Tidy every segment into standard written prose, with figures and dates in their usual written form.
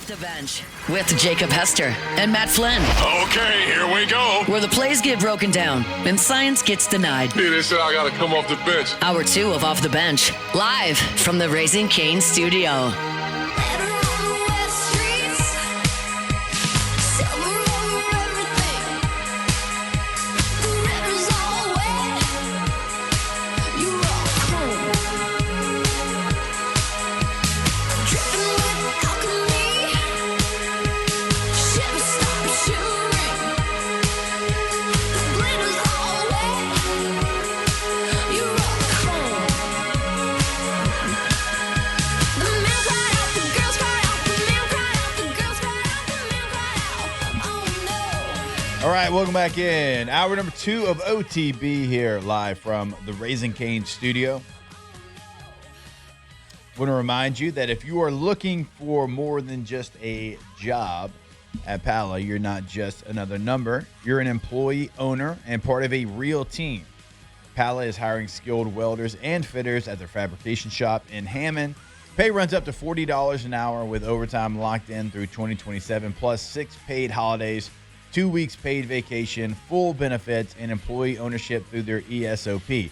Off the Bench with Jacob Hester and Matt Flynn. Okay, here we go. Where the plays get broken down and science gets denied. Hey, they said I got to come off the bench. Hour 2 of Off the Bench, live from the Raising Cane studio. All right, welcome back in. Hour number 2 of OTB here, live from the Raising Cane studio. I want to remind you that if you are looking for more than just a job at Pala, you're not just another number. You're an employee, owner, and part of a real team. Pala is hiring skilled welders and fitters at their fabrication shop in Hammond. Pay runs up to $40 an hour with overtime locked in through 2027, plus 6 paid holidays, 2 weeks paid vacation, full benefits, and employee ownership through their ESOP.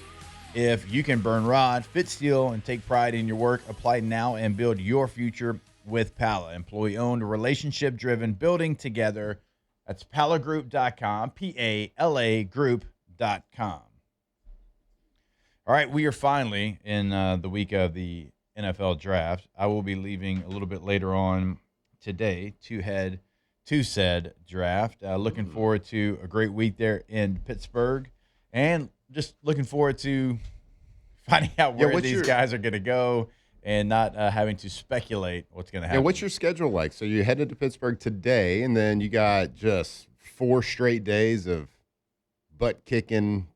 If you can burn rod, fit steel, and take pride in your work, apply now and build your future with Pala. Employee-owned, relationship-driven, building together. That's palagroup.com, P-A-L-A group.com. All right, we are finally in the week of the NFL draft. I will be leaving a little bit later on today to head to said draft. Looking forward to a great week there in Pittsburgh, and just looking forward to finding out where these guys are going to go and not having to speculate what's going to happen. Yeah, what's your schedule like? So you headed to Pittsburgh today, and then you got just 4 straight days of butt-kicking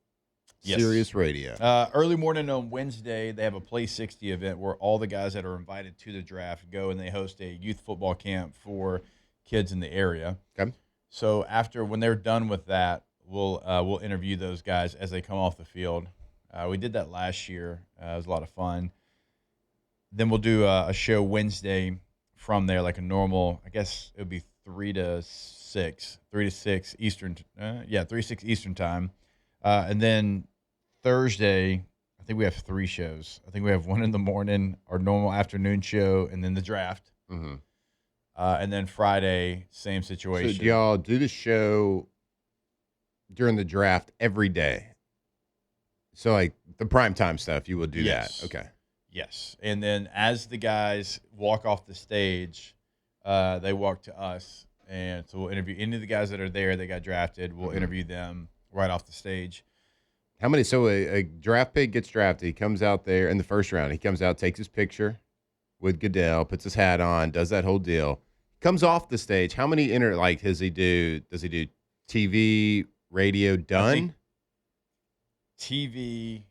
serious radio. Early morning on Wednesday, they have a Play 60 event where all the guys that are invited to the draft go, and they host a youth football camp for kids in the area. Okay. So when they're done with that, we'll interview those guys as they come off the field. We did that last year. It was a lot of fun. Then we'll do a show Wednesday from there, like a normal. I guess it would be 3 to 6 Eastern. 3 to 6 Eastern time. And then Thursday, I think we have 3 shows. I think we have one in the morning, our normal afternoon show, and then the draft. Mm-hmm. And then Friday, same situation. So do y'all do the show during the draft every day? So like the primetime stuff, you will do that? Okay. Yes. And then as the guys walk off the stage, they walk to us. And so we'll interview any of the guys that are there that got drafted. We'll interview them right off the stage. How many? So a draft pick gets drafted. He comes out there in the first round. He comes out, takes his picture with Goodell, puts his hat on, does that whole deal. Comes off the stage. How many does he do TV, radio, done? TV,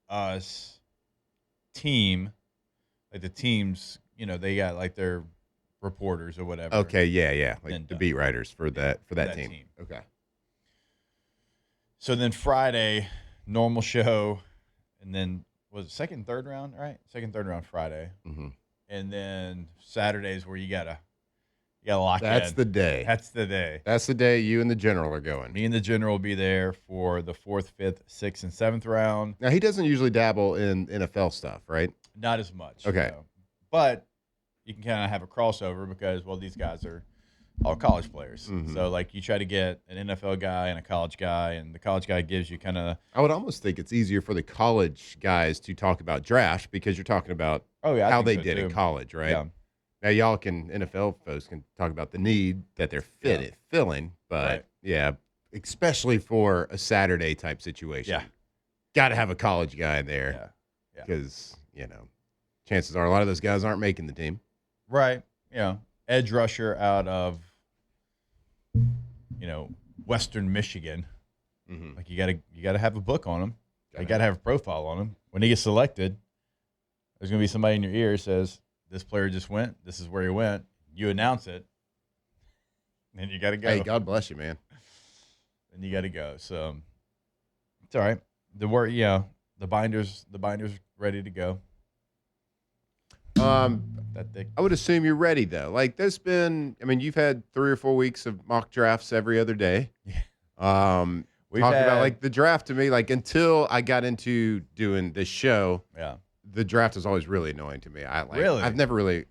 us, team, like the teams, they got like their reporters or whatever. Okay, yeah. Like the beat writers for that team. Okay. So then Friday, normal show, and then was it second, third round, right? Second, third round Friday. Mm-hmm. And then Saturdays where you gotta lock in. That's the day. That's the day. That's the day you and the general are going. Me and the general will be there for the 4th, 5th, 6th, and 7th round. Now, he doesn't usually dabble in NFL stuff, right? Not as much. Okay. But you can kind of have a crossover because, these guys are all college players. Mm-hmm. So, you try to get an NFL guy and a college guy, and the college guy gives you kind of... I would almost think it's easier for the college guys to talk about draft because you're talking about how they did in college, right? Yeah. Now, NFL folks can talk about the need that they're filling, but especially for a Saturday type situation. Yeah. Got to have a college guy there because, chances are a lot of those guys aren't making the team. Right. Edge rusher out of, Western Michigan. Mm-hmm. Like you gotta have a book on him. You gotta have a profile on him. When he gets selected, there's gonna be somebody in your ear says, "This player just went. This is where he went." You announce it, and you gotta go. Hey, God bless you, man. And you gotta go. So it's all right. The binders ready to go. That thick. I would assume you're ready though. Like there's been, I mean, you've had 3 or 4 weeks of mock drafts every other day. Yeah. We've talked about like the draft to me, like until I got into doing this show. Yeah. The draft is always really annoying to me. Really? I've never really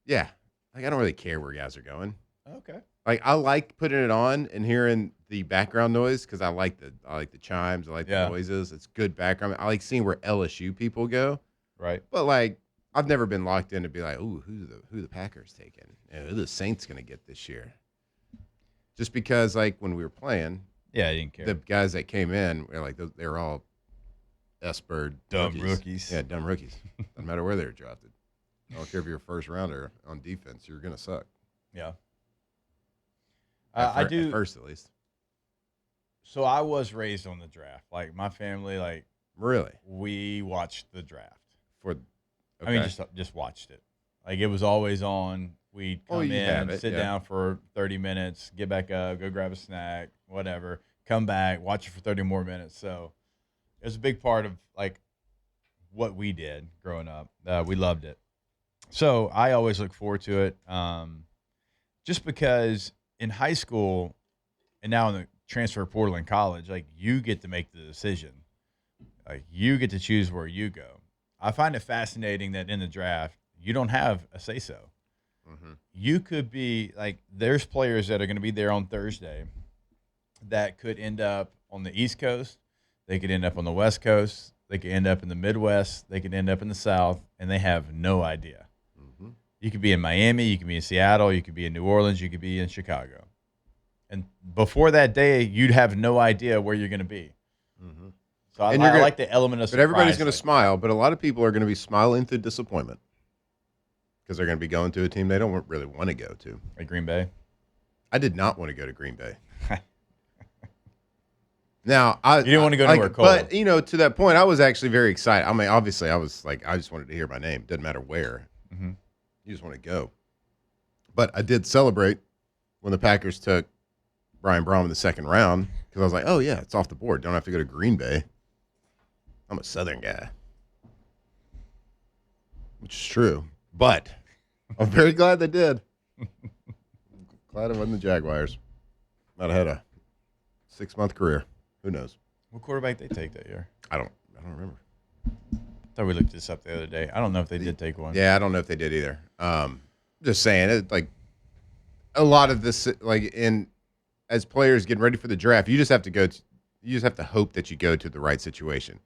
yeah. Like I don't really care where guys are going. Okay. Like I like putting it on and hearing the background noise because I like the chimes, I like the noises. It's good background. I like seeing where LSU people go. Right. But like I've never been locked in to be like, ooh, who the Packers taking? Who the Saints gonna get this year? Just because like when we were playing, I didn't care. the guys that came in were like they were all S-bird Dumb rookies. Yeah, dumb rookies. Doesn't matter where they're drafted. I don't care if you're a first rounder on defense, you're gonna suck. Yeah. At I do. At first, at least. So I was raised on the draft. Like my family, like Really? we watched the draft. Okay. I mean, just watched it. Like it was always on. We'd come in, sit down for 30 minutes, get back up, go grab a snack, whatever, come back, watch it for 30 more minutes. So it was a big part of like what we did growing up. We loved it. So I always look forward to it. Just because in high school and now in the transfer portal in college, like you get to make the decision. Like you get to choose where you go. I find it fascinating that in the draft, you don't have a say-so. Mm-hmm. You could be like, there's players that are going to be there on Thursday that could end up on the East Coast. They could end up on the West Coast. They could end up in the Midwest. They could end up in the South, and they have no idea. Mm-hmm. You could be in Miami. You could be in Seattle. You could be in New Orleans. You could be in Chicago. And before that day, you'd have no idea where you're going to be. Mm-hmm. So I like the element of surprise. But everybody's going to smile, but a lot of people are going to be smiling through disappointment because they're going to be going to a team they don't really want to go to. Like Green Bay? I did not want to go to Green Bay. Now, you didn't want to go anywhere cold. But, to that point, I was actually very excited. I mean, obviously, I was like, I just wanted to hear my name. Doesn't matter where. Mm-hmm. You just want to go. But I did celebrate when the Packers took Brian Braum in the second round because I was like, oh, yeah, it's off the board. Don't have to go to Green Bay. I'm a Southern guy, which is true. But I'm very glad they did. Glad it wasn't the Jaguars. Might have had a 6-month career. Who knows? What quarterback they take that year? I don't remember. I thought we looked this up the other day. I don't know if they did take one. Yeah, I don't know if they did either. Just saying it, like a lot of this, like as players getting ready for the draft, you just have to hope that you go to the right situation.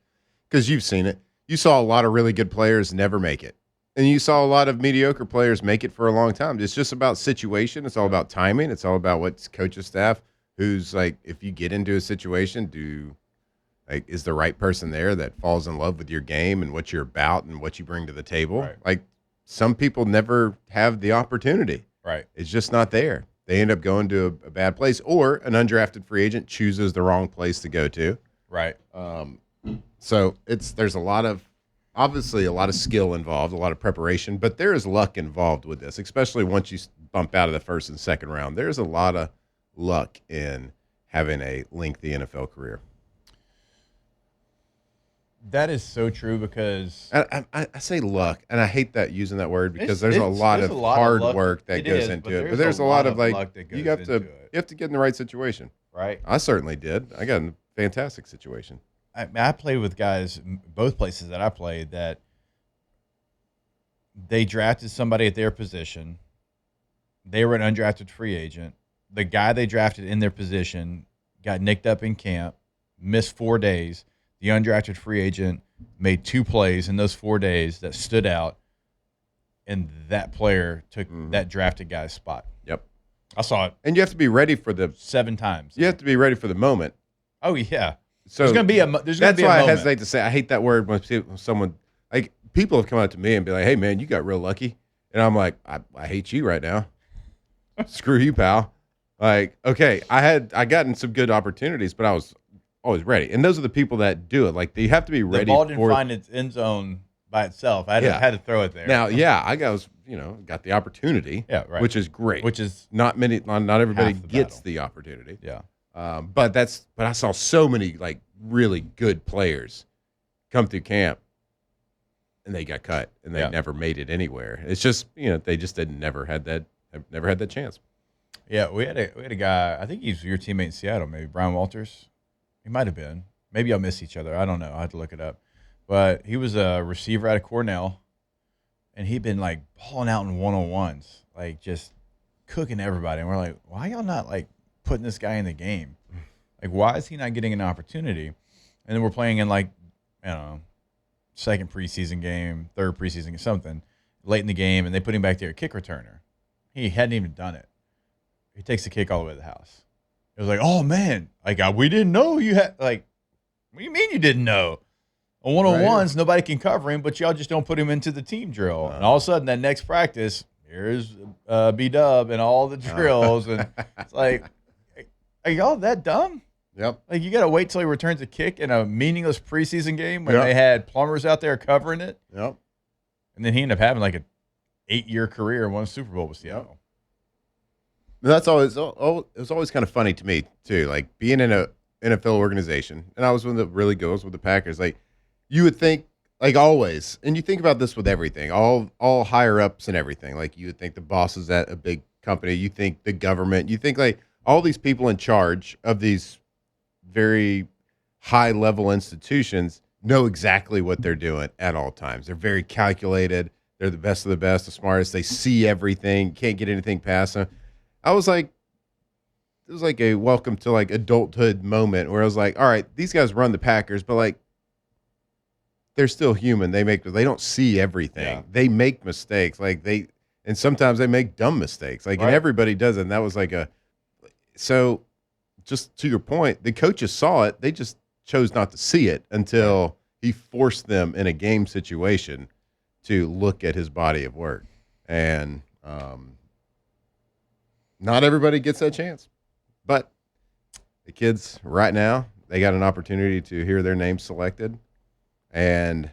Because you've seen it. You saw a lot of really good players never make it. And you saw a lot of mediocre players make it for a long time. It's just about situation. It's all about timing. It's all about what's coach's staff. Who's like, if you get into a situation, is the right person there that falls in love with your game and what you're about and what you bring to the table? Right. Like some people never have the opportunity. Right. It's just not there. They end up going to a bad place, or an undrafted free agent chooses the wrong place to go to. Right. So there's obviously a lot of skill involved, a lot of preparation, but there is luck involved with this, especially once you bump out of the first and second round. There's a lot of luck in having a lengthy NFL career. That is so true because I say luck, and I hate that using that word because there's a lot of hard work that goes into it. But there's a lot of like you have to get in the right situation. Right. I certainly did. I got in a fantastic situation. I played with guys, both places that I played, that they drafted somebody at their position. They were an undrafted free agent. The guy they drafted in their position got nicked up in camp, missed 4 days. The undrafted free agent made 2 plays in those 4 days that stood out, and that player took that drafted guy's spot. Yep. I saw it. And you have to be ready for 7 times. You have to be ready for the moment. Oh, yeah. So there's going to be a moment. That's why I hesitate to say I hate that word when someone – like people have come up to me and be like, hey, man, you got real lucky. And I'm like, I hate you right now. Screw you, pal. Like, okay, I gotten some good opportunities, but I was always ready. And those are the people that do it. Like, you have to be ready. The ball didn't find its end zone by itself. I had to throw it there. Now, I got the opportunity, which is great. Which is not everybody gets the opportunity. Yeah. But I saw so many like really good players come through camp and they got cut, and they Yeah. never made it anywhere. It's just they just never had that chance. Yeah, we had a guy. I think he's your teammate in Seattle, maybe Brian Walters. He might have been. Maybe y'all miss each other. I don't know. I have to look it up. But he was a receiver out of Cornell, and he'd been like balling out in 1-on-1s, like just cooking everybody. And we're like, why y'all not like putting this guy in the game? Like, why is he not getting an opportunity? And then we're playing in like, I don't know, second preseason game, third preseason game, something late in the game, and they put him back there, kick returner. He hadn't even done it. He takes the kick all the way to the house. It was like, oh man, like we didn't know you had like. What do you mean you didn't know? On 1-on-1s, nobody can cover him, but y'all just don't put him into the team drill. And all of a sudden, that next practice, here's B-Dub and all the drills, and it's like, are y'all that dumb? Yep. Like, you got to wait till he returns a kick in a meaningless preseason game when they had plumbers out there covering it. Yep. And then he ended up having like an 8-year career and won a Super Bowl with Seattle. That's always it was always kind of funny to me too, like being in a NFL organization, and I was one that really goes with the Packers. Like, you would think, like always, and you think about this with everything, all higher ups and everything. Like, you would think the bosses at a big company, you think the government, you think like all these people in charge of these very high level institutions know exactly what they're doing at all times. They're very calculated. They're the best of the best, the smartest. They see everything, can't get anything past them. I was like, it was like a welcome to like adulthood moment where I was like, all right, these guys run the Packers, but like they're still human. They don't see everything. Yeah. They make mistakes. And sometimes they make dumb mistakes. Like, and everybody does it. And that was like so just to your point, the coaches saw it. They just chose not to see it until he forced them in a game situation to look at his body of work. And not everybody gets that chance. But the kids right now, they got an opportunity to hear their name selected. And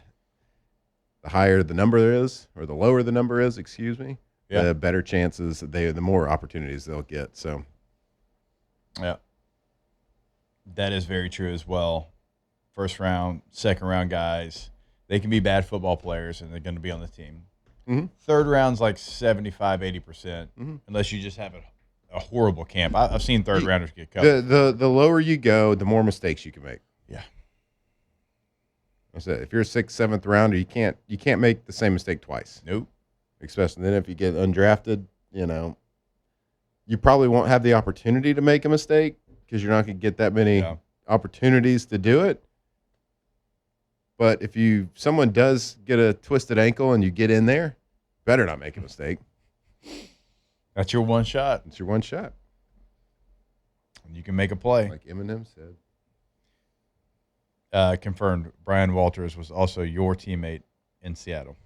the higher the number is, or the lower the number is, the better chances, the more opportunities they'll get. So, yeah. That is very true as well. First round, second round guys, they can be bad football players and they're going to be on the team. Mm-hmm. Third round's like 75, 80%, unless you just have a horrible camp. I've seen third rounders get cut. The lower you go, the more mistakes you can make. Yeah. I said, if you're a 6th, 7th rounder, you can't make the same mistake twice. Nope. Especially then if you get undrafted, you probably won't have the opportunity to make a mistake because you're not going to get that many opportunities to do it. But if someone does get a twisted ankle and you get in there, better not make a mistake. That's your one shot. It's your one shot. You can make a play. Like Eminem said. Confirmed, Brian Walters was also your teammate in Seattle.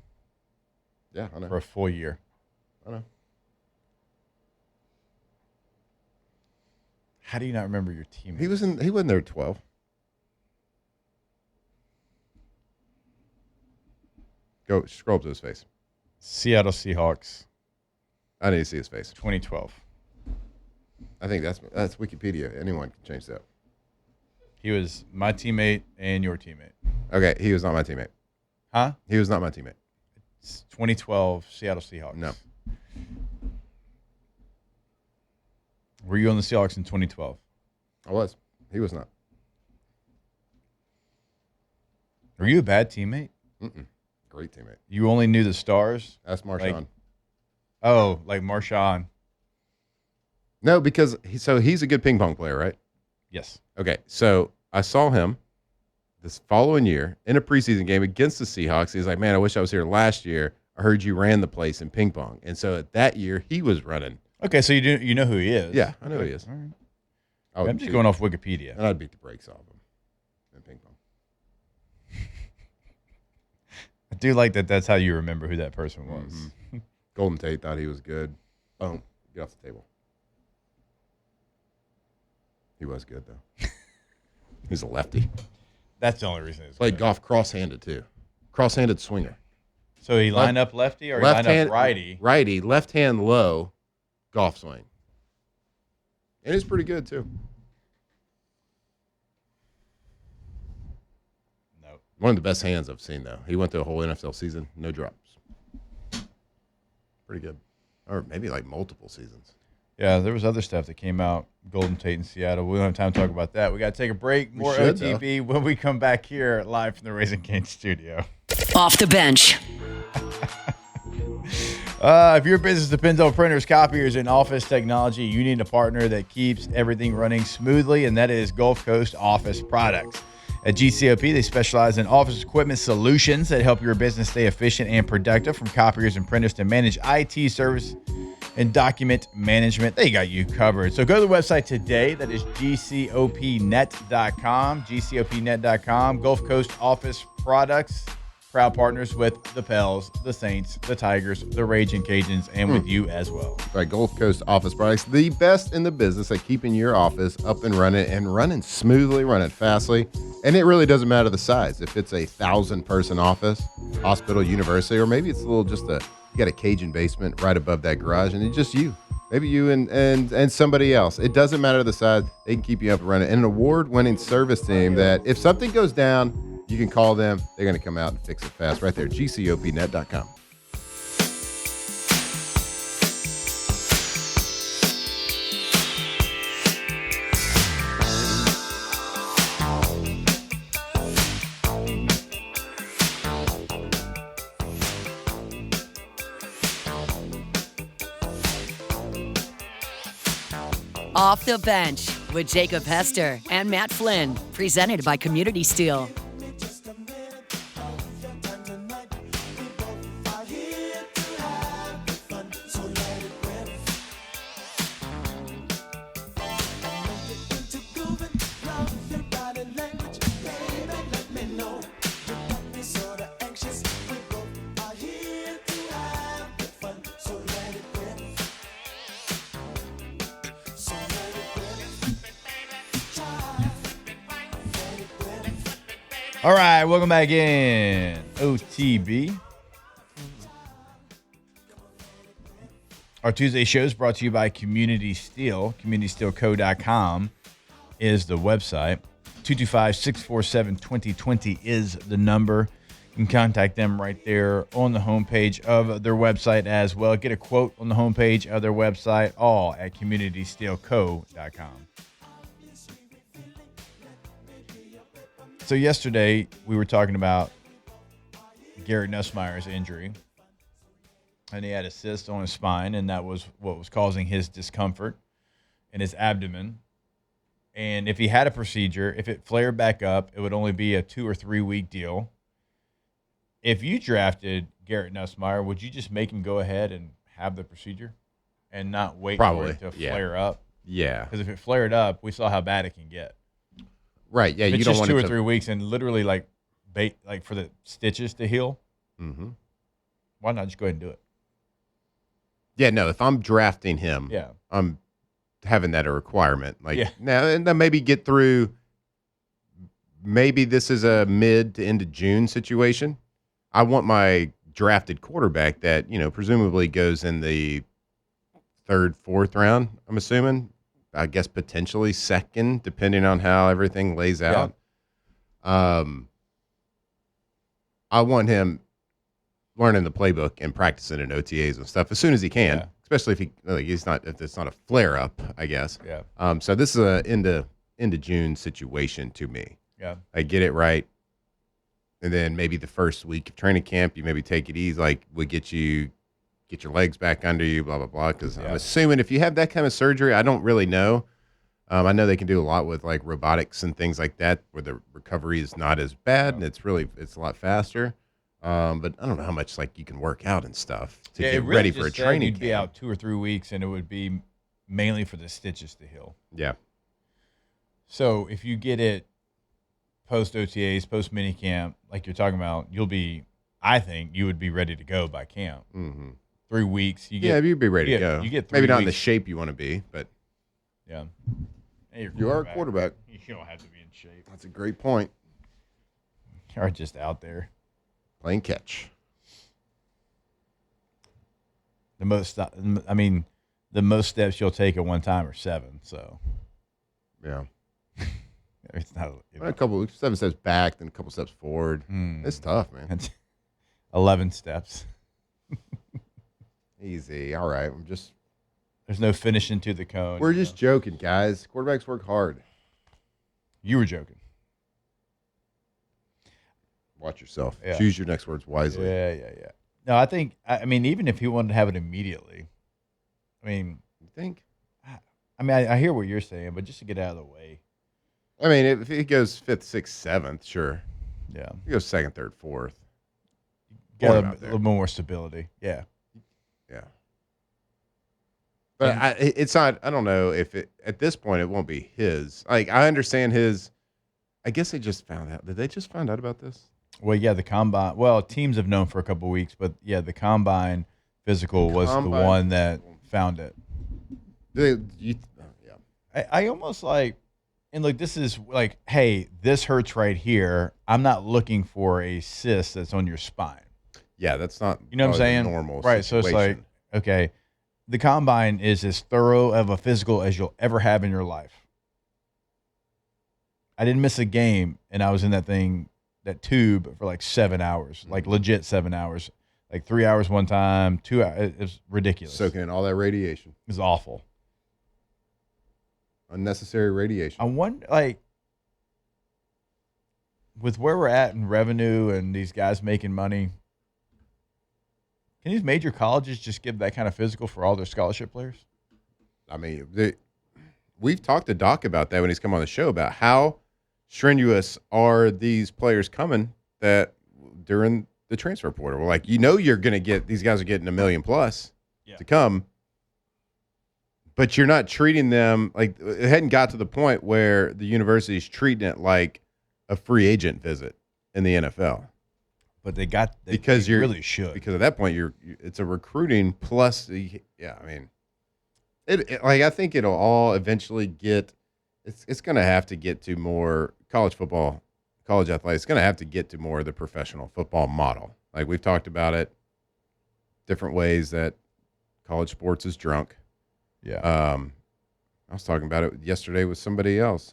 Yeah, I know. For a full year. I know. How do you not remember your teammate? He wasn't there at 12. Go scroll up to his face. Seattle Seahawks. I need to see his face. 2012. I think that's Wikipedia. Anyone can change that. He was my teammate and your teammate. Okay, he was not my teammate. Huh? He was not my teammate. It's 2012 Seattle Seahawks. No. Were you on the Seahawks in 2012? I was. He was not. Were you a bad teammate? Mm-mm. Great teammate. You only knew the stars? That's Marshawn. Like Marshawn. No, because he's a good ping pong player, right? Yes. Okay, so I saw him this following year in a preseason game against the Seahawks. He's like, man, I wish I was here last year. I heard you ran the place in ping pong. And so that year, he was running. Okay, so you know who he is. Yeah, I know who he is. All right. I'm I'm just going off Wikipedia. And I'd beat the brakes off him in ping pong. I do like that that's how you remember who that person was. Mm-hmm. Golden Tate thought he was good. Boom. Get off the table. He was good, though. He's a lefty. That's the only reason it's Played good. golf cross-handed, too. Cross-handed swinger. So he lined up lefty or he lined up righty? Righty, left hand low, golf swing. And he's pretty good, too. No. One of the best hands I've seen, though. He went through a whole NFL season, no drops. Pretty good. Or maybe like multiple seasons. Yeah, there was other stuff that came out. Golden Tate in Seattle. We don't have time to talk about that. We got to take a break. More OTB when we come back here live from the Raising Cane studio. Off the bench. If your business depends on printers, copiers, and office technology, you need a partner that keeps everything running smoothly, and that is Gulf Coast Office Products. At GCOP, they specialize in office equipment solutions that help your business stay efficient and productive, from copiers and printers to manage IT service and document management. They got you covered. So go to the website today. That is gcopnet.com, gcopnet.com. Gulf Coast Office Products, proud partners with the Pels, the Saints, the Tigers, the Raging Cajuns, and with you as well. Right, Gulf Coast Office Products, the best in the business at keeping your office up and running smoothly, running fastly. And it really doesn't matter the size. If it's a 1,000-person office, hospital, university, or maybe it's you got a Cajun basement right above that garage, and it's just you. Maybe you and somebody else. It doesn't matter the size. They can keep you up and running. And an award-winning service team that if something goes down, you can call them. They're going to come out and fix it fast. Right there, gcopnet.com. Off the bench with Jacob Hester and Matt Flynn, presented by Community Steel. All right, welcome back in. OTB. Our Tuesday show is brought to you by Community Steel. CommunitySteelCo.com is the website. 225-647-2020 is the number. You can contact them right there on the homepage of their website as well. Get a quote on the homepage of their website, all at CommunitySteelCo.com. So yesterday, we were talking about Garrett Nussmeier's injury, and he had a cyst on his spine, and that was what was causing his discomfort in his abdomen. And if he had a procedure, if it flared back up, it would only be a 2 or 3 week deal. If you drafted Garrett Nussmeier, would you just make him go ahead and have the procedure and not wait for it to flare up? Yeah. Because if it flared up, we saw how bad it can get. Right. Yeah. If you it's don't just want 2 it or 3 weeks and literally like for the stitches to heal. Mm-hmm. Why not just go ahead and do it? Yeah. No. If I'm drafting him, Yeah. I'm having that a requirement. Now and then maybe get through. Maybe this is a mid to end of June situation. I want my drafted quarterback that presumably goes in the 3rd, 4th round. I'm assuming. I guess potentially 2nd, depending on how everything lays out. I want him learning the playbook and practicing in OTAs and stuff as soon as he can, especially if if it's not a flare up, I guess. Yeah. So this is a end of June situation to me. Yeah. I get it right. And then maybe the first week of training camp, you maybe take it easy, get your legs back under you, blah, blah, blah. Because I'm assuming if you have that kind of surgery, I don't really know. I know they can do a lot with robotics and things like that where the recovery is not as bad and it's a lot faster. But I don't know how much you can work out and stuff to get really ready for a training you'd camp. be out 2 or 3 weeks and it would be mainly for the stitches to heal. Yeah. So if you get it post OTAs, post mini camp, like you're talking about, I think you would be ready to go by camp. Mm-hmm. 3 weeks. You'd be ready to go. You get 3 maybe not in the weeks. shape you want to be, but Yeah. Hey, you are a quarterback. You don't have to be in shape. That's a great point. You're just out there. Playing catch. The most steps you'll take at one time are 7. So, Yeah. It's not. A couple 7 steps back, then a couple steps forward. It's tough, man. 11 steps. Easy. All right. There's no finishing to the cone. We're just joking, guys. Quarterbacks work hard. You were joking. Watch yourself. Yeah. Choose your next words wisely. Yeah. No, I mean, even if he wanted to have it immediately, You think? I hear what you're saying, but just to get out of the way. I mean, if he goes 5th, 6th, 7th, sure. Yeah. If he goes 2nd, 3rd, 4th. Get a little more stability. Yeah. Yeah. But it's not, I don't know if at this point it won't be his. Like, I understand his, I guess they just found out. Did they just find out about this? Well, yeah, the combine. Well, teams have known for a couple of weeks, but yeah, the combine physical was the one that found it. I almost like, and look, this is like, hey, this hurts right here. I'm not looking for a cyst that's on your spine. Yeah, that's not. You know what I'm saying? Normal, right? situation. So it's like, okay, the combine is as thorough of a physical as you'll ever have in your life. I didn't miss a game, and I was in that tube for like 7 hours, like legit 7 hours, like 3 hours one time, 2 hours. It was ridiculous. Soaking in all that radiation. It was awful. Unnecessary radiation. I wonder, like, with where we're at in revenue and these guys making money, can these major colleges just give that kind of physical for all their scholarship players? I mean, we've talked to Doc about that when he's come on the show about how strenuous are these players coming that during the transfer portal. We're like, you're going to get, these guys are getting $1 million plus to come, but you're not treating them like, it hadn't got to the point where the university's treating it like a free agent visit in the NFL. But they really should. Because at that point, it's a recruiting plus. Yeah, I mean, I think it'll all eventually get. It's going to have to get to more college football, college athletics. It's going to have to get to more of the professional football model. Like we've talked about it, different ways that college sports is drunk. Yeah. I was talking about it yesterday with somebody else.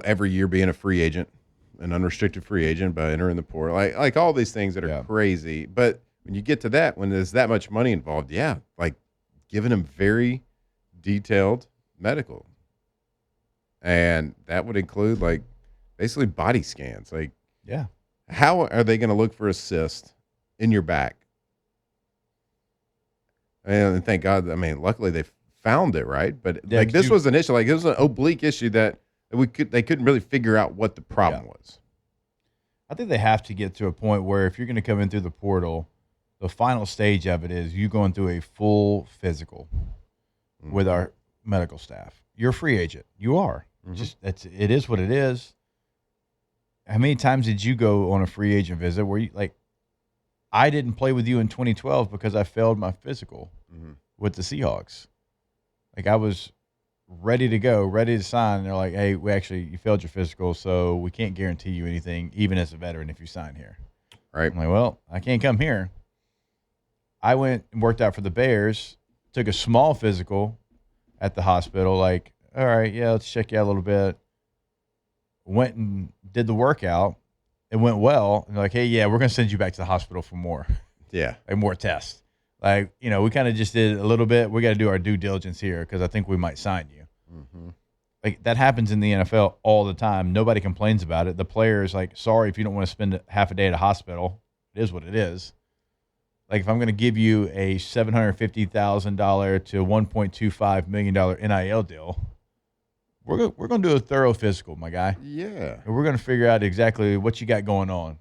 Every year being a free agent. An unrestricted free agent by entering the portal, like all these things that are crazy. But when you get to that, when there's that much money involved, like giving them very detailed medical, and that would include like basically body scans. Like, how are they going to look for a cyst in your back? And thank God, I mean, luckily they found it, right? But this was an issue. Like, it was an oblique issue that they couldn't really figure out what the problem was. I think they have to get to a point where if you're going to come in through the portal, the final stage of it is you going through a full physical with our medical staff. You're a free agent. You are. It is what it is. How many times did you go on a free agent visit where you like? I didn't play with you in 2012 because I failed my physical with the Seahawks. Like I was ready to go, ready to sign. And they're like, hey, you failed your physical, so we can't guarantee you anything, even as a veteran, if you sign here. Right. I'm like, well, I can't come here. I went and worked out for the Bears, took a small physical at the hospital, like, all right, let's check you out a little bit. Went and did the workout. It went well. And they're like, hey, we're going to send you back to the hospital for more. Yeah. Like more tests. Like, we kind of just did a little bit. We got to do our due diligence here because I think we might sign you. Like that happens in the NFL all the time. Nobody complains about it. The player's like, sorry if you don't want to spend half a day at a hospital. It is what it is. Like if I'm going to give you a $750,000 to $1.25 million NIL deal, we're going to do a thorough physical, my guy. Yeah. And we're going to figure out exactly what you got going on.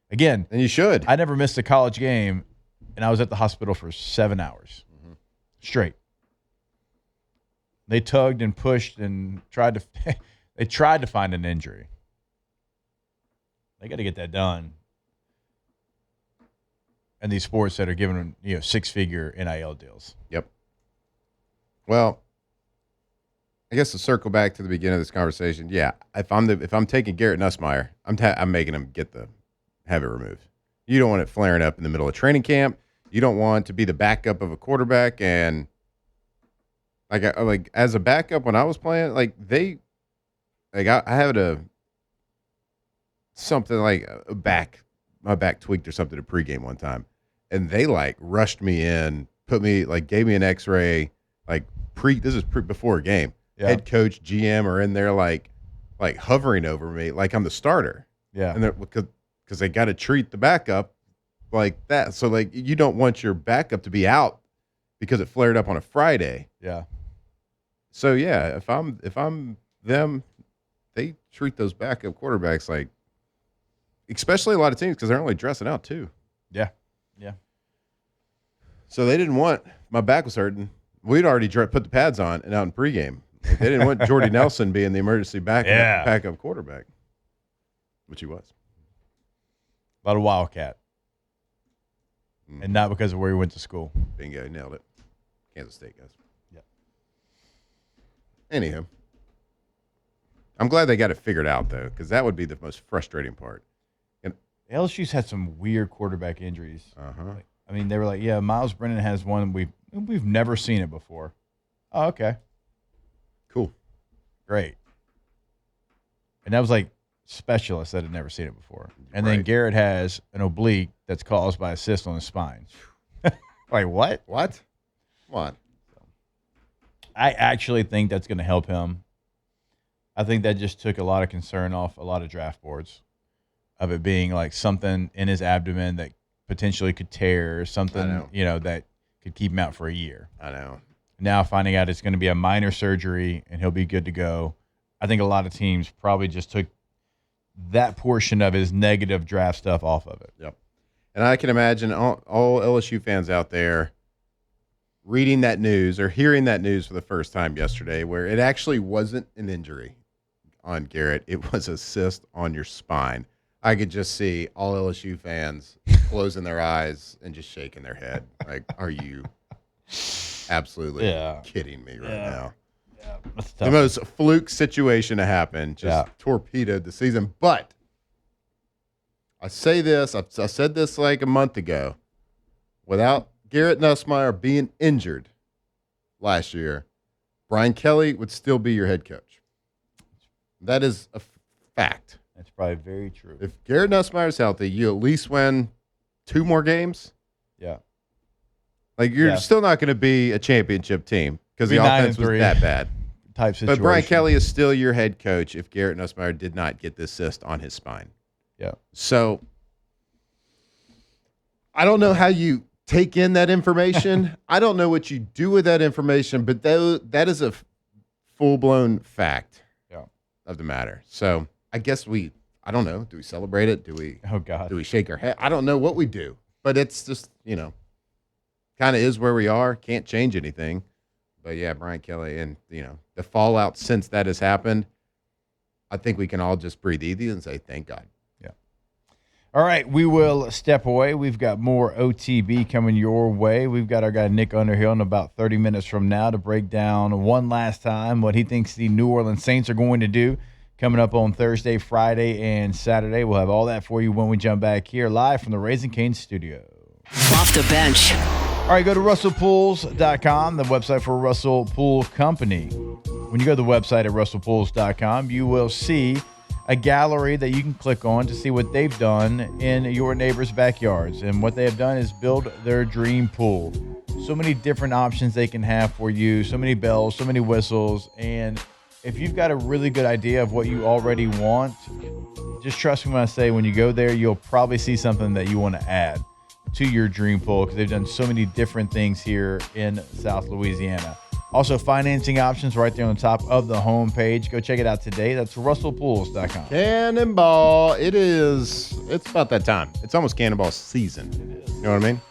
Again, and you should. I never missed a college game, and I was at the hospital for 7 hours straight. They tugged and pushed and tried to find an injury. They got to get that done. And these sports that are giving them, 6-figure NIL deals. Yep. Well, I guess to circle back to the beginning of this conversation, if I'm taking Garrett Nussmeier, I'm making him have it removed. You don't want it flaring up in the middle of training camp. You don't want to be the backup of a quarterback and like as a backup when I was playing, like I had something like my back tweaked or something at pregame one time, and they like rushed me in, gave me an X-ray, this is before a game. Yeah. Head coach, GM are in there like hovering over me like I'm the starter. Yeah, and because they got to treat the backup like that. So like you don't want your backup to be out because it flared up on a Friday. Yeah. So yeah, if I'm them, they treat those backup quarterbacks like, especially a lot of teams because they're only dressing out too. Yeah. Yeah. So they didn't want my back was hurting. We'd already put the pads on and out in pregame. Like they didn't want Jordy Nelson being the emergency backup quarterback, which he was. About a Wildcat. And not because of where he went to school. Bingo, nailed it. Kansas State, guys. Yep. Anyhow, I'm glad they got it figured out, though, because that would be the most frustrating part. And LSU's had some weird quarterback injuries. Uh-huh. They were like, yeah, Miles Brennan has one. We've never seen it before. Oh, okay. Cool. Great. And that was like specialists that had never seen it before. And then Garrett has an oblique that's caused by a cyst on his spine. Like, what? What? Come on. I actually think that's going to help him. I think that just took a lot of concern off a lot of draft boards of it being like something in his abdomen that potentially could tear, something, that could keep him out for a year. I know. Now finding out it's going to be a minor surgery and he'll be good to go. I think a lot of teams probably just took that portion of his negative draft stuff off of it. Yep. And I can imagine all LSU fans out there reading that news or hearing that news for the first time yesterday, where it actually wasn't an injury on Garrett. It was a cyst on your spine. I could just see all LSU fans closing their eyes and just shaking their head. Like, are you absolutely kidding me right now? Yeah, that's the tough. most fluke situation to happen. Just torpedoed the season. But I say this, I said this like a month ago. Without Garrett Nussmeier being injured last year, Brian Kelly would still be your head coach. That is a fact. That's probably very true. If Garrett Nussmeier is healthy, you at least win 2 more games. Yeah. Like, you're still not going to be a championship team because the offense was that bad. Type situation. But Brian Kelly is still your head coach if Garrett Nussmeier did not get this cyst on his spine. Yeah. So I don't know how you take in that information. I don't know what you do with that information, but that is a full-blown fact of the matter. So I guess I don't know. Do we celebrate it? Do we shake our head? I don't know what we do, but it's just, kind of is where we are. Can't change anything. But yeah, Brian Kelly and, the fallout since that has happened, I think we can all just breathe easy and say, thank God. Yeah. All right, we will step away. We've got more OTB coming your way. We've got our guy Nick Underhill in about 30 minutes from now to break down one last time what he thinks the New Orleans Saints are going to do coming up on Thursday, Friday, and Saturday. We'll have all that for you when we jump back here live from the Raising Cane studio. Off the bench. All right, go to russellpools.com, the website for Russell Pool Company. When you go to the website at russellpools.com, you will see a gallery that you can click on to see what they've done in your neighbors' backyards. And what they have done is build their dream pool. So many different options they can have for you, so many bells, so many whistles. And if you've got a really good idea of what you already want, just trust me when I say when you go there, you'll probably see something that you want to add to your dream pool because they've done so many different things here in South Louisiana. Also, financing options right there on the top of the homepage. Go check it out today. That's russellpools.com. Cannonball. It's about that time. It's almost cannonball season. You know what I mean?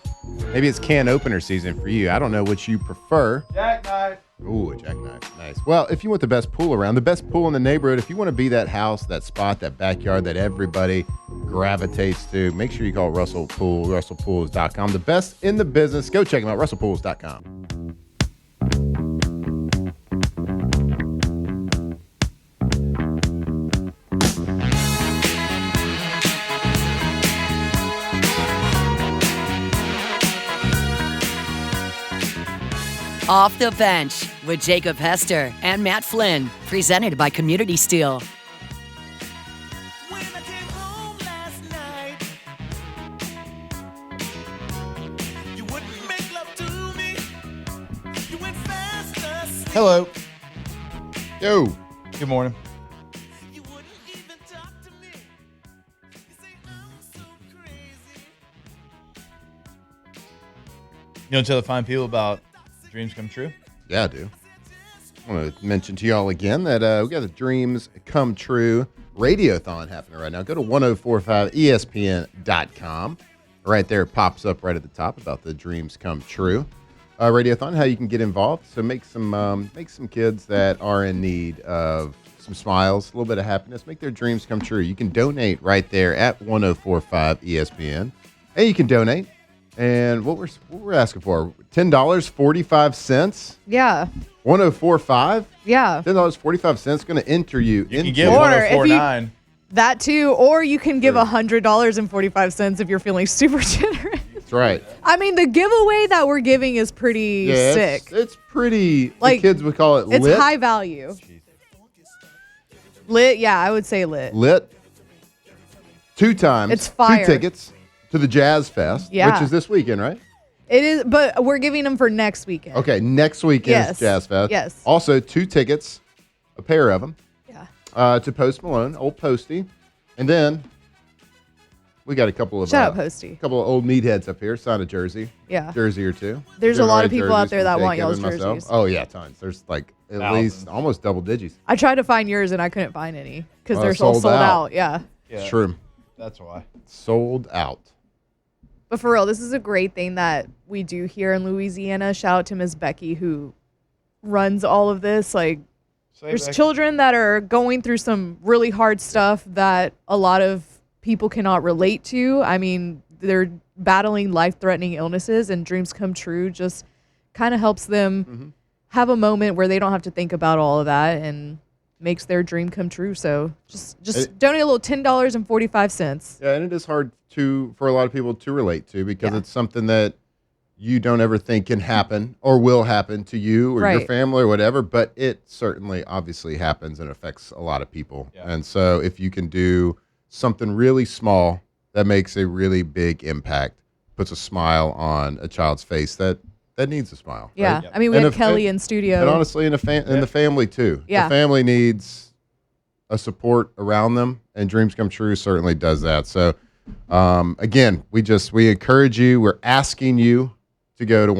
Maybe it's can opener season for you. I don't know which you prefer. Jackknife. Ooh, a jackknife. Nice. Well, if you want the best pool around, the best pool in the neighborhood, if you want to be that house, that spot, that backyard that everybody gravitates to, make sure you call Russell Pool, russellpools.com. The best in the business. Go check them out, russellpools.com. Off the Bench with Jacob Hester and Matt Flynn, presented by Community Steel. Hello. Yo. Good morning. You want to tell the fine people about Dreams Come True? Yeah, I do. I want to mention to y'all again that we got the Dreams Come True Radiothon happening right now. Go to 1045ESPN.com. Right there, it pops up right at the top about the Dreams Come True Radiothon, how you can get involved. So make some kids that are in need of some smiles, a little bit of happiness, make their dreams come true. You can donate right there at 1045 ESPN. And you can donate. And what we're asking for, $10.45? Yeah. 1045? Yeah. $10.45 going to enter you You into can give Or 1049. That too. Or you can give $100.45 if you're feeling super generous. That's right. I mean, the giveaway that we're giving is pretty sick. It's pretty, Like, the kids would call it It's lit. high value. Lit, yeah, I would say lit. Lit. 2 times. It's fire. 2 tickets to the Jazz Fest, Yeah. which is this weekend, right? It is, but we're giving them for next weekend. Okay, next weekend Yes. is Jazz Fest. Yes. Also, 2 tickets, a pair of them, Yeah. to Post Malone, old Posty. And then we got a couple of Shout out Posty. couple of old meatheads up here, sign a jersey. Yeah. Jersey or 2. There's a Doing lot of right people out jerseys there for that want Jacob y'all's and myself. jerseys. Oh, yeah, tons. There's like at Thousands. least almost double digits. I tried to find yours and I couldn't find any because Oh, they're all sold sold out. out. Yeah. It's true. That's why. Sold out. But for real, this is a great thing that we do here in Louisiana. Shout out to Ms. Becky who runs all of this. Like, there's children that are going through some really hard stuff that a lot of people cannot relate to. I mean, they're battling life-threatening illnesses, and Dreams Come True just kind of helps them have a moment where they don't have to think about all of that and makes their dream come true. So just donate a little $10.45. Yeah, and it is hard for a lot of people to relate to because Yeah. it's something that you don't ever think can happen or will happen to you or your Right. family or whatever, but it certainly obviously happens and affects a lot of people. Yeah. And so if you can do something really small that makes a really big impact, puts a smile on a child's face that needs a smile. Yeah. Right? I mean, we And have if- Kelly in studio. And honestly, in the family too. Yeah. The family needs a support around them, and Dreams Come True certainly does that. So, again, we encourage you. We're asking you to go to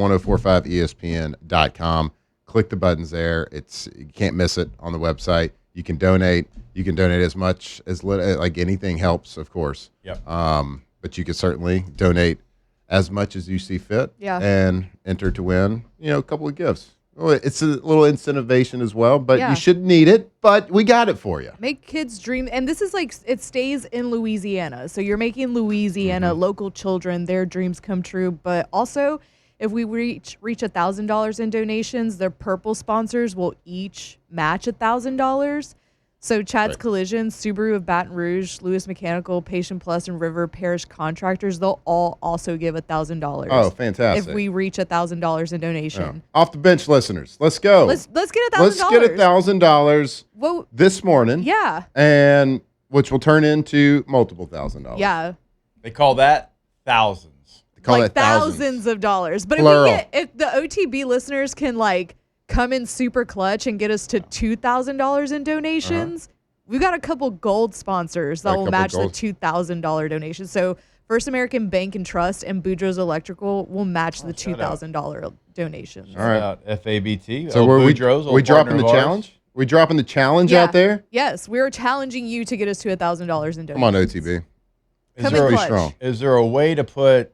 1045ESPN.com. Click the buttons there. You can't miss it on the website. You can donate. You can donate as much as like anything helps, of course. Yep. But you can certainly donate as much as you see fit. Yeah. And enter to win, a couple of gifts. Well, it's a little incentivation as well, but Yeah. you shouldn't need it, but we got it for you. Make kids dream. And this is like, it stays in Louisiana. So you're making Louisiana, local children, their dreams come true. But also, if we reach $1,000 in donations, their purple sponsors will each match $1,000. So Chad's Right. Collision, Subaru of Baton Rouge, Lewis Mechanical, Patient Plus, and River Parish Contractors, they'll all also give $1,000. Oh, fantastic. If we reach $1,000 in donation. Yeah. Off the bench listeners, let's go. Let's get $1,000. Let's get $1,000 Well, this morning. yeah. And which will turn into multiple $1,000. Yeah. They call that thousands. They call Like that thousands of dollars. But Plural. if the OTB listeners can like come in super clutch and get us to $2,000 in donations, we've got a couple gold sponsors that Got a will couple match gold. the $2,000 donation. So First American Bank and Trust and Boudreaux's Electrical will match the $2,000 donations. All right. FABT. So we dropping the challenge? We dropping the challenge Yeah. out there? Yes, we're challenging you to get us to $1,000 in donations. Come on, OTB. Come there in a- clutch. strong. Is there a way to put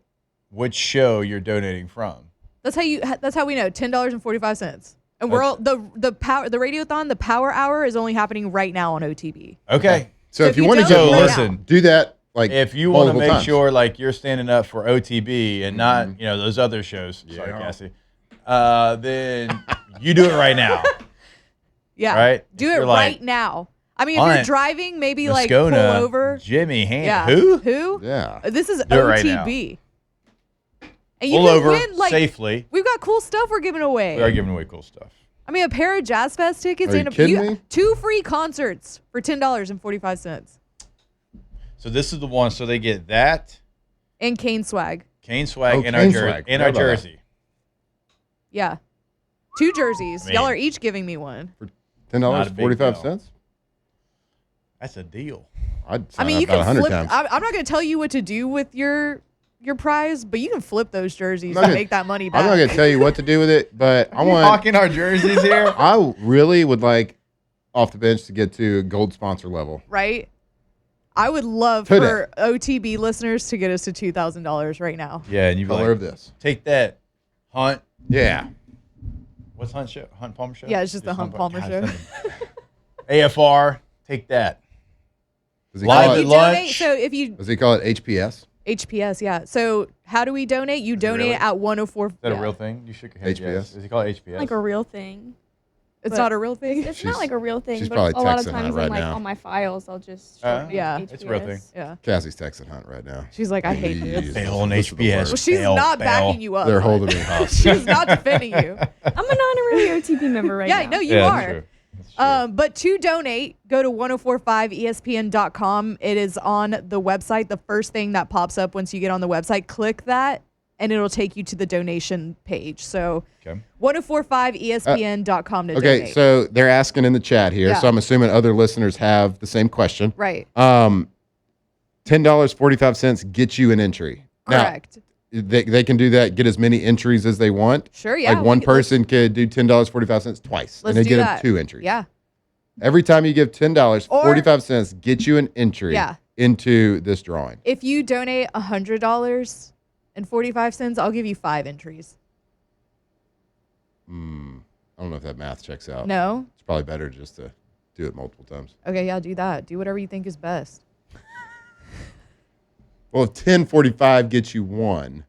which show you're donating from? That's how we know $10.45. And we're all the Radiothon, the Power Hour is only happening right now on OTB. Okay. So So if you if want you to don't go right listen, do that like if you want to multiple make times. sure like you're standing up for OTB and not those other shows, sorry, Yeah. Cassie, then you do it right now. Yeah. Right? Do If it you're like, right now. I mean, if "Hunt, you're driving, maybe like pull Moscona, over. Jimmy Hand. Yeah. Who? Who? Yeah. This is Do it right now. OTB. And you Pull can over win like safely. we've got got cool stuff we're giving away. We are giving away cool stuff. I mean, a pair of Jazz Fest tickets Are you kidding me? 2 free concerts for $10.45. So this is the one. So they get that And Kane swag. Kane swag Oh, and Kane our swag. and How our about that? jersey. Yeah. 2 jerseys. Man. Y'all are each giving me one. $10.45. That's a deal. I'd I sign mean, up you about can 100 flip. times. I'm not going to tell you what to do with your prize, but you can flip those jerseys I'm not to gonna- make that money back. I'm not going to tell you what to do with it, but I want. Hawking our jerseys here. I really would like off the bench to get to gold sponsor level. Right? I would love Today. for OTB listeners to get us to $2,000 right now. Yeah, and you Color like, of this. take that, Hunt. Yeah. What's Hunt show? Hunt Palmer show? Yeah, it's just the Hunt Palmer show. AFR. Take that. Does he Live call at it, You donate, lunch. so if you does he call it HPS? HPS, yeah. So how do we donate? You donate really? at 104. Is that yeah. a real thing? You shook your head. HPS? Yes. Is he called HPS? Like a real thing. It's But not a real thing. It's She's- not like a real thing, she's but probably a lot of texting times Hunt right in like now. on my files, I'll just shorten it Yeah. to It's a real thing. HPS. Yeah. Cassie's texting Hunt right now. She's like, I hate this. Jeez. Bail on This is the HPS. worst. Well, she's Bail, not bail. backing you up. They're holding me hostage. She's not defending you. I'm an honorary OTP member right Yeah, now. no, you Yeah, are. that's true. That's true. But to donate, go to 1045espn.com. It is on the website. The first thing that pops up once you get on the website, click that, and it'll take you to the donation page. So Okay. 1045espn.com to Okay, donate. so they're asking in the chat here, Yeah. so I'm assuming other listeners have the same question. Right. $10.45 gets you an entry. Correct. Now, they can do that, get as many entries as they want. Sure, yeah. Like one we could- let's- person could do $10.45 twice, Let's and they do get that. them 2 entries. Yeah. Every time you give $10.45 gets you an entry Yeah. into this drawing. If you donate $100.45, I'll give you 5 entries. I don't know if that math checks out. No? It's probably better just to do it multiple times. Okay, yeah, do that. Do whatever you think is best. Well, if 10.45 gets you 1,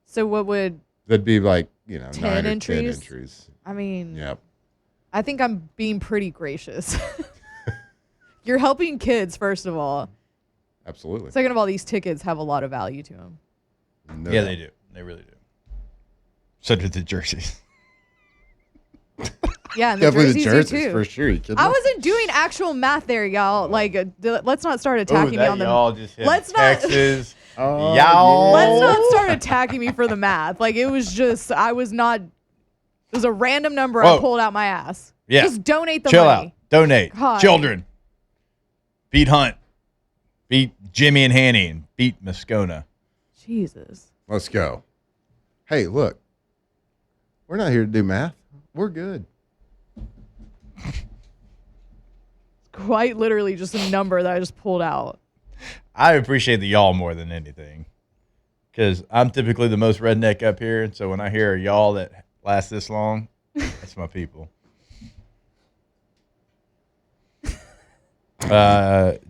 So what would, that'd be like, 10 9 or 10 entries? entries. I mean, Yep. I think I'm being pretty gracious. You're helping kids, first of all. Absolutely. Second of all, these tickets have a lot of value to them. No Yeah, doubt. they do. They really do. So do the jerseys. Yeah, and the Definitely the jerseys jerseys, do too. for sure. You kidding I me? wasn't doing actual math there, y'all. Like, let's not start attacking me on the. y'all just hit Let's not- Texas. Oh, y'all. Let's not start attacking me for the math. Like, it was just, I was not. It was a random number I Whoa. pulled out my ass. Yeah. Just donate the Chill money. out. Donate. God. Children. Beat Hunt. Beat Jimmy and Hanny. And beat Moscona. Jesus. Let's go. Hey, look. We're not here to do math. We're good. Quite literally just a number that I just pulled out. I appreciate the y'all more than anything. Because I'm typically the most redneck up here. And so when I hear a y'all that lasts this long, that's my people.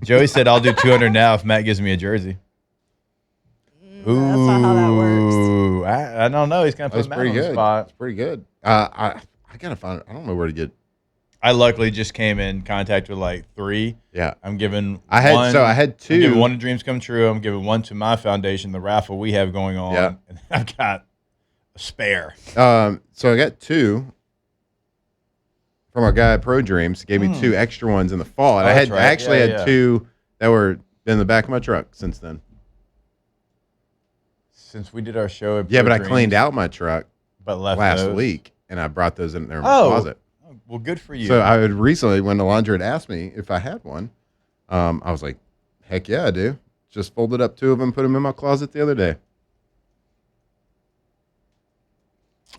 Joey said I'll do 200 now if Matt gives me a jersey. That's not how that works. Ooh, I don't know. He's kind of That's putting Matt pretty on the good. spot. That's pretty good. I gotta find. I don't know where to get. I luckily just came in contact with like 3. Yeah, I'm giving I had one, I had 2. I'm giving one to Dreams Come True. I'm giving one to my foundation, the raffle we have going on. Yeah. And I've got a spare. So I got 2 from our guy at Pro Dreams. He gave me 2 extra ones in the fall, and Oh, I that's right. actually Yeah, had yeah. 2 that were in the back of my truck since then. Since we did our show at Yeah, Pro but I Dreams, cleaned out my truck but left last those. week, and I brought those in there in my Oh. closet. Well, good for you. So I had recently, when the laundry had asked me if I had one, I was like, heck yeah, I do. Just folded up 2 of them, put them in my closet the other day.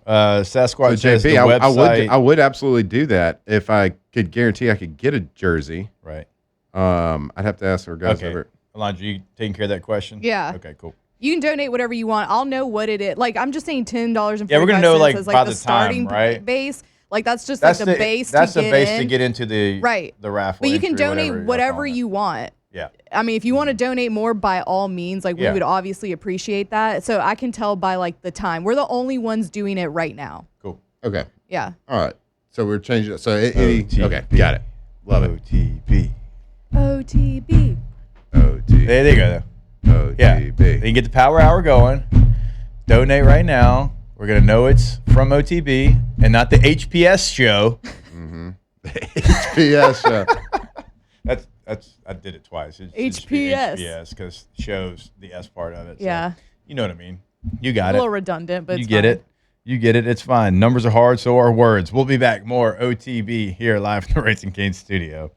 Sasquatch So says the JP, website. I would absolutely do that if I could guarantee I could get a jersey. Right. I'd have to ask our guys Okay. over. Alondra, you taking care of that question? Yeah. Okay, cool. You can donate whatever you want. I'll know what it is. Like, I'm just saying $10.45 Yeah, we're gonna know, like, as by like the the starting time, right? base. Like, that's just That's like the base That's to the get base in. to get into the Right. the raffle. But you can entry, donate whatever whatever you're you want. Yeah. I mean, if you want to donate more, by all means, like, we Yeah. would obviously appreciate that. So I can tell by like the time. We're the only ones doing it right now. Cool. Okay. Yeah. All right. So we're changing it. So OTB. okay, got it. Love it. OTB. OTB. OTB. There you go. OTB. Yeah. You can get the power hour going. Donate right now. we're going to know it's from OTB and not the HPS show. HPS show. That's I did it twice. It's HPS. HPS because shows the S part of it. So Yeah. you know what I mean. You got A it. little redundant, but You it's get fine. it. You get it. It's fine. Numbers are hard, so are words. We'll be back. More OTB here live from the Racing Cane studio.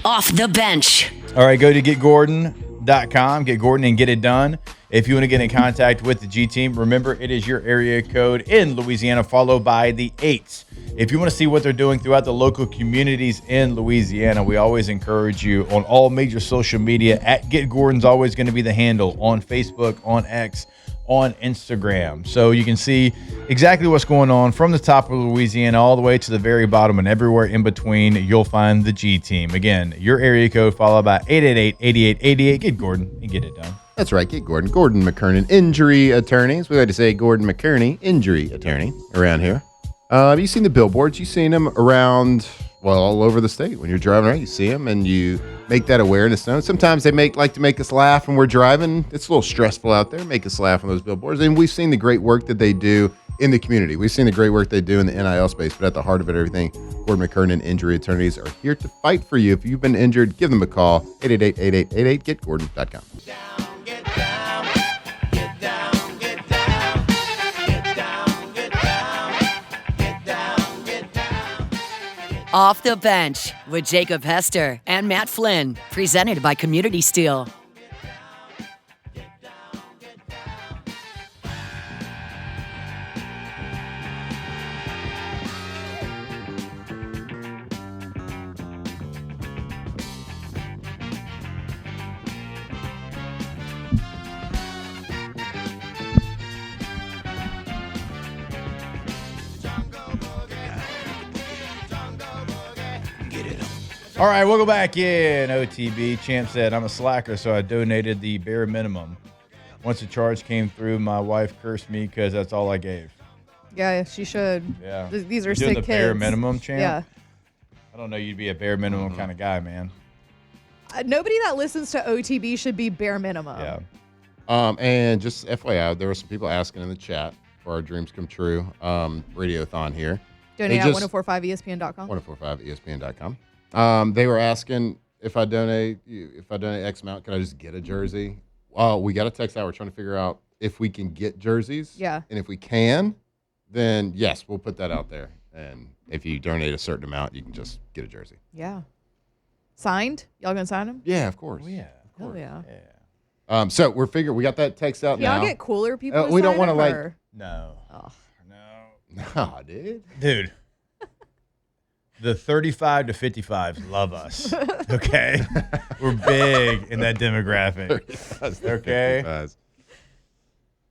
Off the bench. All right, go to getgordon.com. Get Gordon and get it done. If you want to get in contact with the G team, remember it is your area code in Louisiana, followed by the 8s. If you want to see what they're doing throughout the local communities in Louisiana, we always encourage you on all major social media. At Get Gordon's always going to be the handle on Facebook, on X, on Instagram. So you can see exactly what's going on from the top of Louisiana all the way to the very bottom, and everywhere in between, you'll find the G team. Again, your area code followed by 888-8888. Get Gordon and get it done. That's right. Get Gordon. Gordon McKernan, injury attorneys. We like to say Gordon McKerney, injury attorney around here. Have you seen the billboards? You've seen them around, well, all over the state. When you're driving around, you see them and you make that awareness known. Sometimes they like to make us laugh when we're driving. It's a little stressful out there. Make us laugh on those billboards. And we've seen the great work that they do in the community. We've seen the great work they do in the NIL space. But at the heart of it, everything, Gordon McKernan injury attorneys are here to fight for you. If you've been injured, give them a call. 888-8888. GetGordon.com. Off the bench with Jacob Hester and Matt Flynn. Presented by Community Steel. All right, we'll go back in. OTB. Champ said, I'm a slacker, so I donated the bare minimum. Once the charge came through, my wife cursed me because that's all I gave. Yeah, she should. Yeah. These are You're sick doing the kids. bare minimum, Champ? Yeah. I don't know you'd be a bare minimum kind of guy, man. Nobody that listens to OTB should be bare minimum. Yeah. And just FYI, there were some people asking in the chat for our Dreams Come True radiothon here. Donate at 1045ESPN.com. 1045ESPN.com. They were asking if I donate X amount, can I just get a jersey? We got a text out. We're trying to figure out if we can get jerseys. Yeah. And if we can, then yes, we'll put that out there. And if you donate a certain amount, you can just get a jersey. Yeah. Signed? Y'all gonna sign them? Yeah, of course. Oh, yeah. Of Hell course. yeah. So we're figuring we got that text out now. Y'all get cooler people. we don't want to like. No. Oh. No. Nah, dude. Dude. The 35 to 55s love us. Okay? We're big in that demographic. Okay? 55s.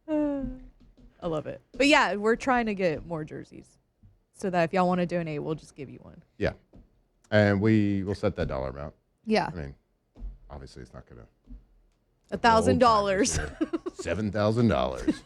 I love it. But yeah, we're trying to get more jerseys so that if y'all want to donate, we'll just give you one. Yeah. And we will set that dollar amount. Yeah. I mean, obviously it's not going to. $1,000. $7,000.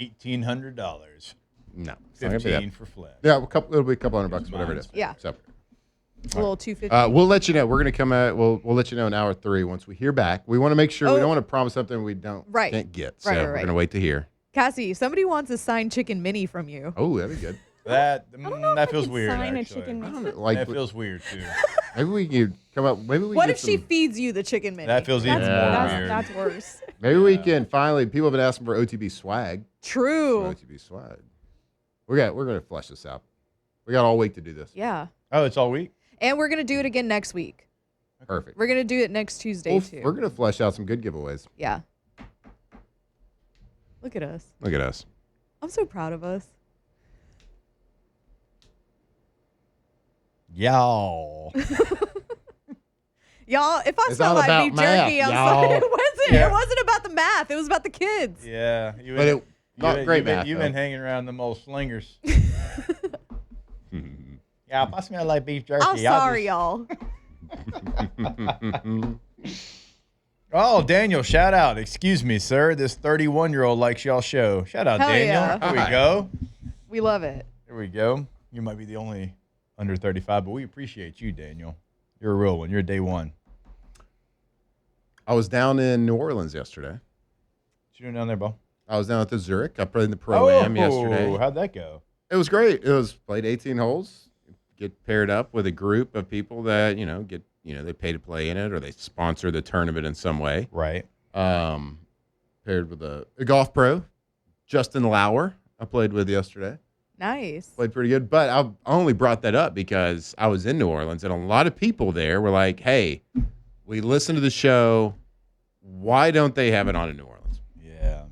$1,800. No. It's not gonna be that. 15 for Flynn. Yeah, it'll be a couple $100, whatever it is. Yeah. So, A little 250. we'll let you know. We're going to come out. We'll let you know in hour 3 once we hear back. We want to make sure we don't want to promise something we can't get. So we're going to wait to hear. Cassie, somebody wants a signed chicken mini from you. Oh, that'd be good. That I feels could weird, sign a actually. chicken I mini. don't know, like, That feels weird, too. maybe we could come up. Maybe we. What get if she some- feeds you the chicken mini? That feels even more weird. That's worse. Maybe we can finally. People have been asking for OTB swag. True. OTB swag. We're going to flesh this out. We got all week to do this. Yeah. Oh, it's all week? And we're going to do it again next week. Perfect. We're going to do it next Tuesday, too. We're going to flesh out some good giveaways. Yeah. Look at us. Look at us. I'm so proud of us. Y'all. Y'all, if I It's smell all like about beef math, jerky, I'm y'all. sorry. It wasn't. Yeah. It wasn't about the math. It was about the kids. Yeah. Not great math, You've though. been hanging around them old slingers. Yeah, if I smell like beef jerky, I'm sorry, y'all. Oh, Daniel, shout out. Excuse me, sir. This 31-year-old likes y'all show. Shout out, Hell Daniel. yeah. Here we go. We love it. Here we go. You might be the only under 35, but we appreciate you, Daniel. You're a real one. You're day one. I was down in New Orleans yesterday. What you doing down there, Bo? I was down at the Zurich. I played in the Pro-Am yesterday. How'd that go? It was great. It was played 18 holes. Get paired up with a group of people that they pay to play in it, or they sponsor the tournament in some way. Right. Paired with a golf pro, Justin Lauer. I played with yesterday. Nice. Played pretty good, but I only brought that up because I was in New Orleans, and a lot of people there were like, "Hey, we listened to the show. Why don't they have it on in New Orleans?" Yeah.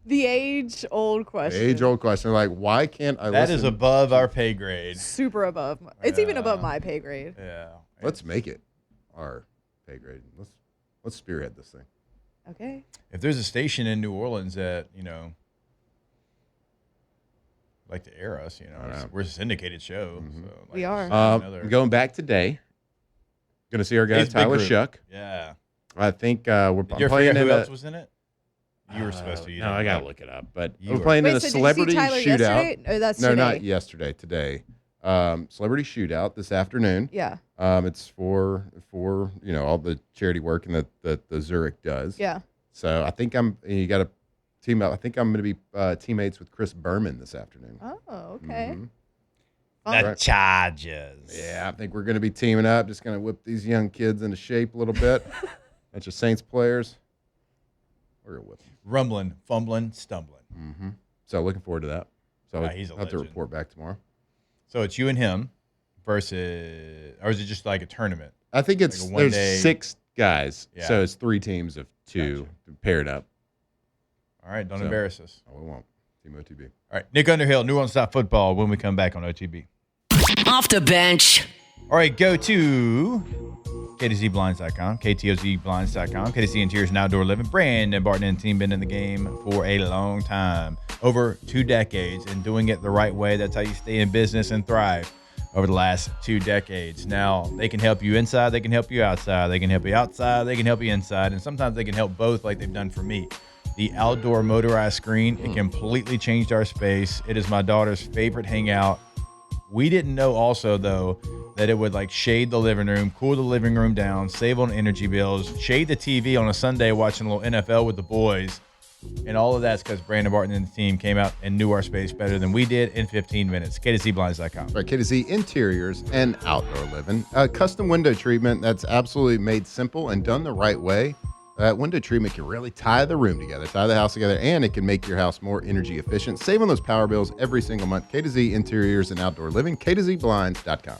The age-old question. Age-old question. Like, why can't I That listen? is above our pay grade. Super above. It's even above my pay grade. Yeah. Let's make it our pay grade. Let's spearhead this thing. Okay. If there's a station in New Orleans that, like to air us, we're a syndicated show. Mm-hmm. So, We are. I'm going back today. Going to see our guy He's a big Tyler group. Shuck. Yeah. I think Did I'm you ever playing figure out in who a. else was in it? You were supposed to. You No, didn't I gotta look. look it up. But You we're were. playing in a so celebrity did you see Tyler shootout. yesterday? Oh, that's No, today. not yesterday. Today, celebrity shootout this afternoon. Yeah. It's for all the charity work and that the Zurich does. Yeah. So I think you got to team up. I think I'm going to be teammates with Chris Berman this afternoon. Oh, okay. Mhm. Fun. The Chargers. Yeah, I think we're going to be teaming up. Just going to whip these young kids into shape a little bit. Bunch of Saints players. We're going to whip them. Rumbling, fumbling, stumbling. Mm-hmm. So looking forward to that. So Yeah, he's a I'll have to legend. report back tomorrow. So it's you and him versus, or is it just like a tournament? I think it's Like a there's one-day- 6 guys, Yeah. so it's 3 teams of 2 paired up. All right, don't So- embarrass us. Oh, we won't. Team OTB. All right, Nick Underhill, New Orleans Football when we come back on OTB. Off the bench. All right, go to KTZBlinds.com, KTOZBlinds.com, KTZ Interiors and Outdoor Living. Brandon Barton and team been in the game for a long time, over 2 decades, and doing it the right way. That's how you stay in business and thrive over the last 2 decades. Now, they can help you inside, they can help you outside, they can help you outside, they can help you inside, and sometimes they can help both like they've done for me. The outdoor motorized screen, it completely changed our space. It is my daughter's favorite hangout. We didn't know also, though, that it would like shade the living room, cool the living room down, save on energy bills, shade the TV on a Sunday watching a little NFL with the boys. And all of that's because Brandon Barton and the team came out and knew our space better than we did in 15 minutes. KTZBlinds.com. Right, KTZ Interiors and Outdoor Living. Custom window treatment that's absolutely made simple and done the right way. That window treatment can really tie the room together, tie the house together, and it can make your house more energy efficient. Save on those power bills every single month. KTZ Interiors and Outdoor Living, KTZBlinds.com.